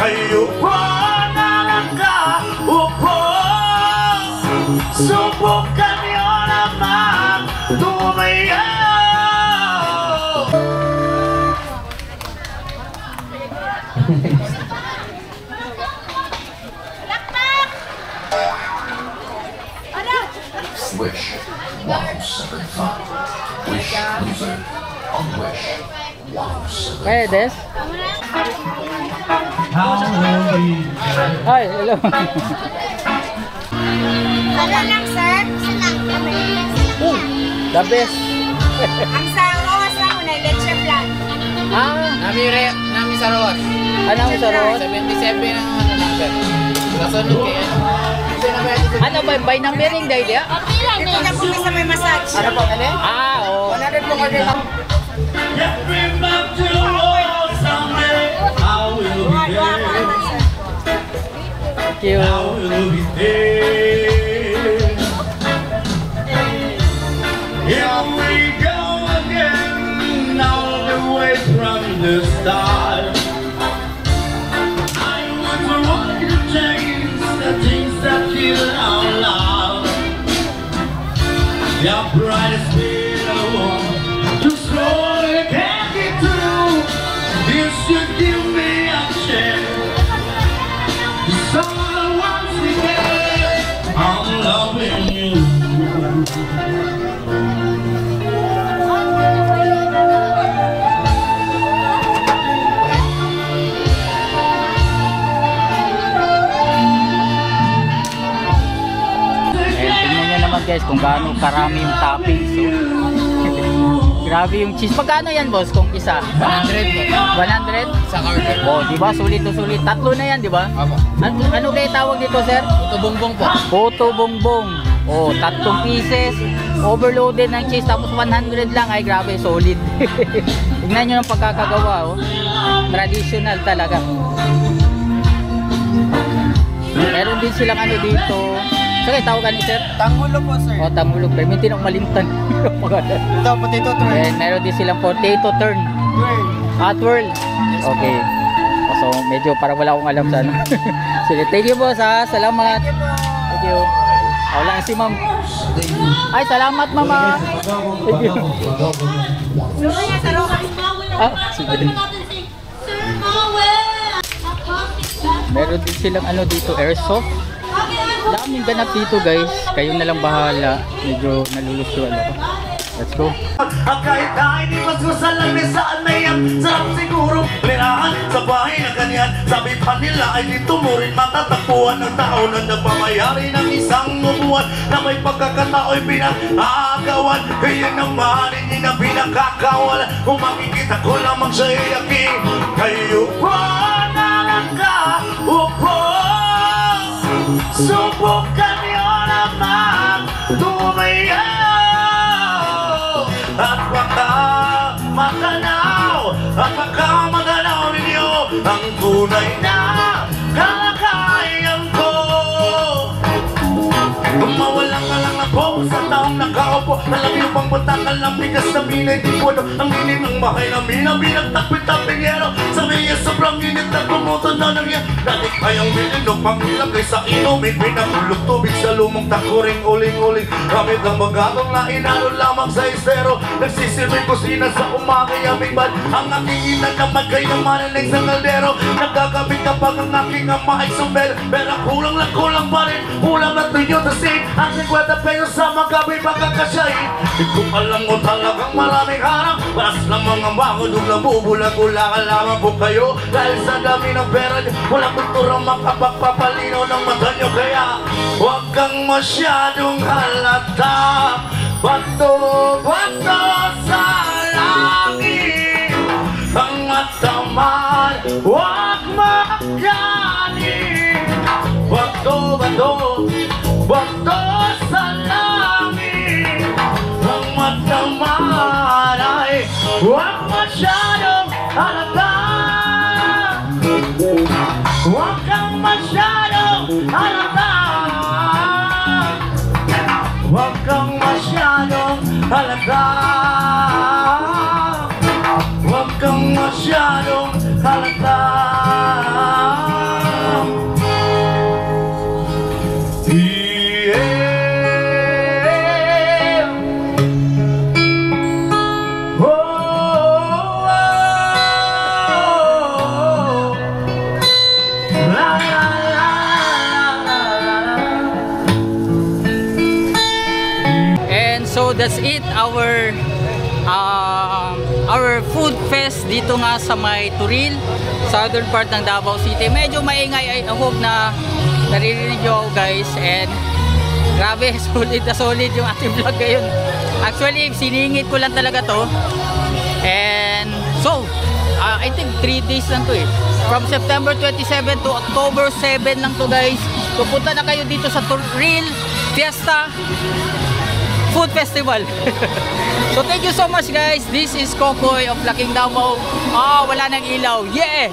kayo po nakakaupo. Subukan nyo naman tumayo. Wish 175. Wish loser on Wish 175. Hey, Des. Hi, hello. Ano lang, sir? Oh, the best. Ang sa Rojas lang muna, lecture plan. Nami sa Rojas. Ano ang sarot? 77 ang number. Kasunod kaya. Ano ba, by numbering dahil ya? Dito na po sa may massage. Ano po kani? Oo. 100 po kami. Thank you. Here we go again, all the way from the start. I want to want to change the things that feel out loud. Your brightest pillow, too slowly can't get through. You should give me a chance. So once again, I'm loving you. Guys, kung gaano karami yung toppings, so grabe yung cheese. Pagkano yan, boss, kung isa? 100 po. 100? Sa carton. Oh, di ba? Sulit to sulit. Tatlo na yan, di ba? Opo. Ano kayo tawag dito, sir? Ito bongbong po. Puto bongbong. Oh, 3 pieces. Overloaded ng cheese, tapos 100 lang. Ay, grabe, solid. Tignan nyo ng pagkakagawa, oh. Traditional talaga. Meron din silang ano dito. So, kayo tawagan ni sir? Tangulo po, sir. O, Tangulo. May tinong malimtan. Ito, potato turn. And meron din silang potato turn. Twirl. Okay. So, medyo parang wala akong alam sa ano. Sige, thank you boss ha. Salamat. Thank you. Wala si ma'am. Ay, salamat mama. Thank you. Sige. Meron din silang ano dito, airsoft. Daming ganap dito guys. Kayo na lang bahala. Medyo nalulusuan ako. Let's go. Kahit na hindi mas gusalan may saan na yan. Sarap siguro linahan sa bahay na ganyan. Sabi pa nila ay dito mo rin matatagpuan ng tao na nagmamayari ng isang upuan na may pagkakatao'y pinag-aagawan. Kaya naman hindi na pinakakawalan. Kung makikita ko lamang siya iyakin. Kayo po nakakaupo. Subukan nyo naman tumayo. At baka maganaw ninyo ang tunay na kalagayan ko. Mawalang ka lang ako sa taong nakaupo. Alam niyo bang batakal ng bigas na binay di puno. Ang inim ng bahay na binagtapit-taping yero. Sabi niya sobrang init na kumuto na ng yan. Dati kayang bilino pang ilagay sa inumin. Pinahulog tubig sa lumang takuring uling-uling. Gamit ang magatong na inalo lamang sa estero. Nagsisilbing kusina sa umakayaming bad. Ang aking ina naman kay namananay sa kaldero. Nagkakabit kapag ang aking ama ay sumbel. Pero kulang pa rin. Kulang na tuyo to sing. Ang 50 pesos sa magabi pagkakasyahin. Di ko alam mo talagang maraming harang. Paras lamang ang bago nung nabubulag-ulakan lamang po kayo. Dahil sa dami ng pera nyo, walang kulturang makapagpapalinaw ng mata nyo. Kaya huwag kang masyadong halata. Bato sa langit. Ang mata man, huwag makanin. Bato sa langit. Ang mata man ay huwag masyadong halata. Huwag kang masyadong halata. Huwag kang masyadong halata. Huwag kang masyadong halata. So that's it, our food fest dito nga sa may Turil, southern part ng Davao City. Medyo maingay, I hope na naririnig nyo ako guys, and grabe, solid na solid yung ating vlog ngayon. Actually, siningit ko lang talaga to, and so I think 3 days lang to eh. From September 27 to October 7 lang to guys. Pupunta na kayo dito sa Turil Fiesta Food Festival. So thank you so much guys. This is Kokoy of Laking Davao. Wala nang ilaw. Yeah!